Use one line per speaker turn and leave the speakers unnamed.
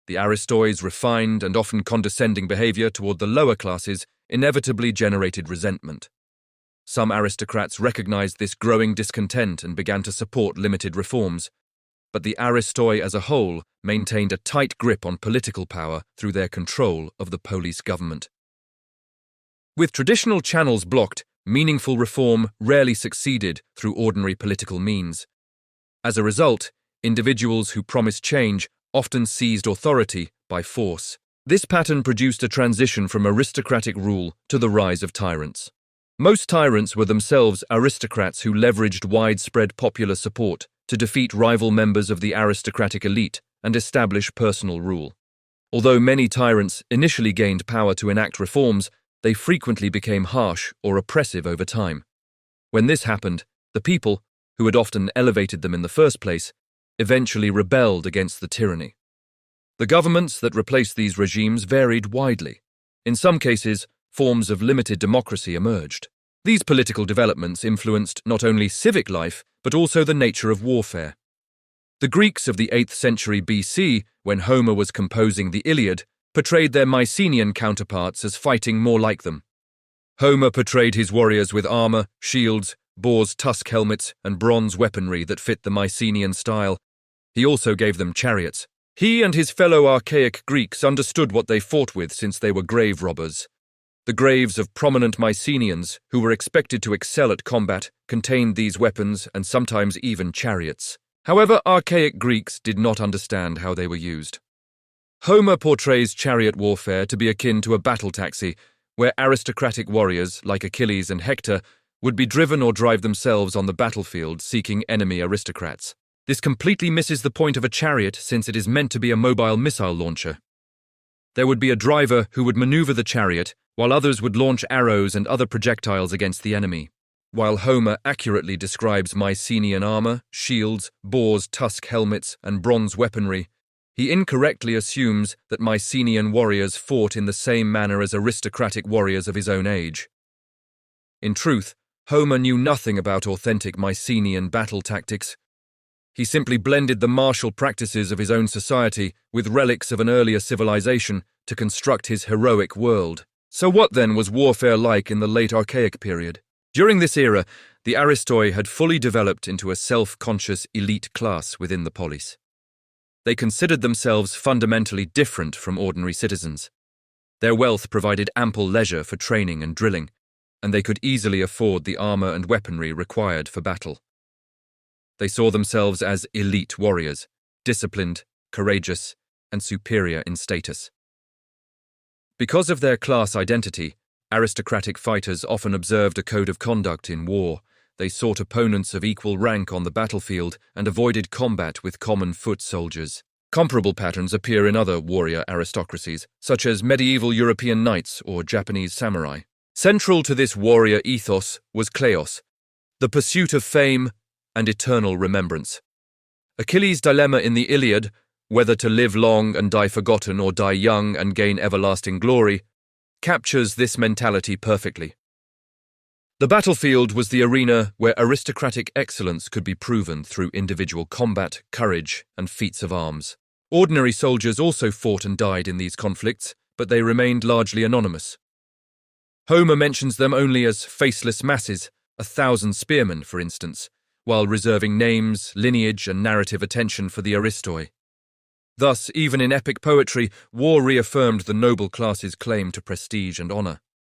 The aristoi's refined and often condescending behavior toward the lower classes inevitably generated resentment. Some aristocrats recognized this growing discontent and began to support limited reforms, but the aristoi as a whole maintained a tight grip on political power through their control of the poleis government. With traditional channels blocked, meaningful reform rarely succeeded through ordinary political means. As a result, individuals who promised change often seized authority by force. This pattern produced a transition from aristocratic rule to the rise of tyrants. Most tyrants were themselves aristocrats who leveraged widespread popular support to defeat rival members of the aristocratic elite and establish personal rule. Although many tyrants initially gained power to enact reforms, they frequently became harsh or oppressive over time. When this happened, the people, who had often elevated them in the first place, eventually rebelled against the tyranny. The governments that replaced these regimes varied widely. In some cases, forms of limited democracy emerged. These political developments influenced not only civic life, but also the nature of warfare. The Greeks of the 8th century BC, when Homer was composing the Iliad, portrayed their Mycenaean counterparts as fighting more like them. Homer portrayed his warriors with armor, shields, boar's tusk helmets, and bronze weaponry that fit the Mycenaean style. He also gave them chariots. He and his fellow Archaic Greeks understood what they fought with, since they were grave robbers. The graves of prominent Mycenaeans, who were expected to excel at combat, contained these weapons and sometimes even chariots. However, Archaic Greeks did not understand how they were used. Homer portrays chariot warfare to be akin to a battle taxi, where aristocratic warriors, like Achilles and Hector, would be driven or drive themselves on the battlefield seeking enemy aristocrats. This completely misses the point of a chariot, since it is meant to be a mobile missile launcher. There would be a driver who would maneuver the chariot, while others would launch arrows and other projectiles against the enemy. While Homer accurately describes Mycenaean armor, shields, boar's tusk helmets, and bronze weaponry, he incorrectly assumes that Mycenaean warriors fought in the same manner as aristocratic warriors of his own age. In truth, Homer knew nothing about authentic Mycenaean battle tactics. He simply blended the martial practices of his own society with relics of an earlier civilization to construct his heroic world. So what then was warfare like in the late Archaic period? During this era, the aristoi had fully developed into a self-conscious elite class within the poleis. They considered themselves fundamentally different from ordinary citizens. Their wealth provided ample leisure for training and drilling, and they could easily afford the armor and weaponry required for battle. They saw themselves as elite warriors, disciplined, courageous, and superior in status. Because of their class identity, aristocratic fighters often observed a code of conduct in war. They sought opponents of equal rank on the battlefield and avoided combat with common foot soldiers. Comparable patterns appear in other warrior aristocracies, such as medieval European knights or Japanese samurai. Central to this warrior ethos was kleos, the pursuit of fame and eternal remembrance. Achilles' dilemma in the Iliad, whether to live long and die forgotten or die young and gain everlasting glory, captures this mentality perfectly. The battlefield was the arena where aristocratic excellence could be proven through individual combat, courage, and feats of arms. Ordinary soldiers also fought and died in these conflicts, but they remained largely anonymous. Homer mentions them only as faceless masses, 1,000 spearmen, for instance, while reserving names, lineage, and narrative attention for the aristoi. Thus, even in epic poetry, war reaffirmed the noble class's claim to prestige and honor.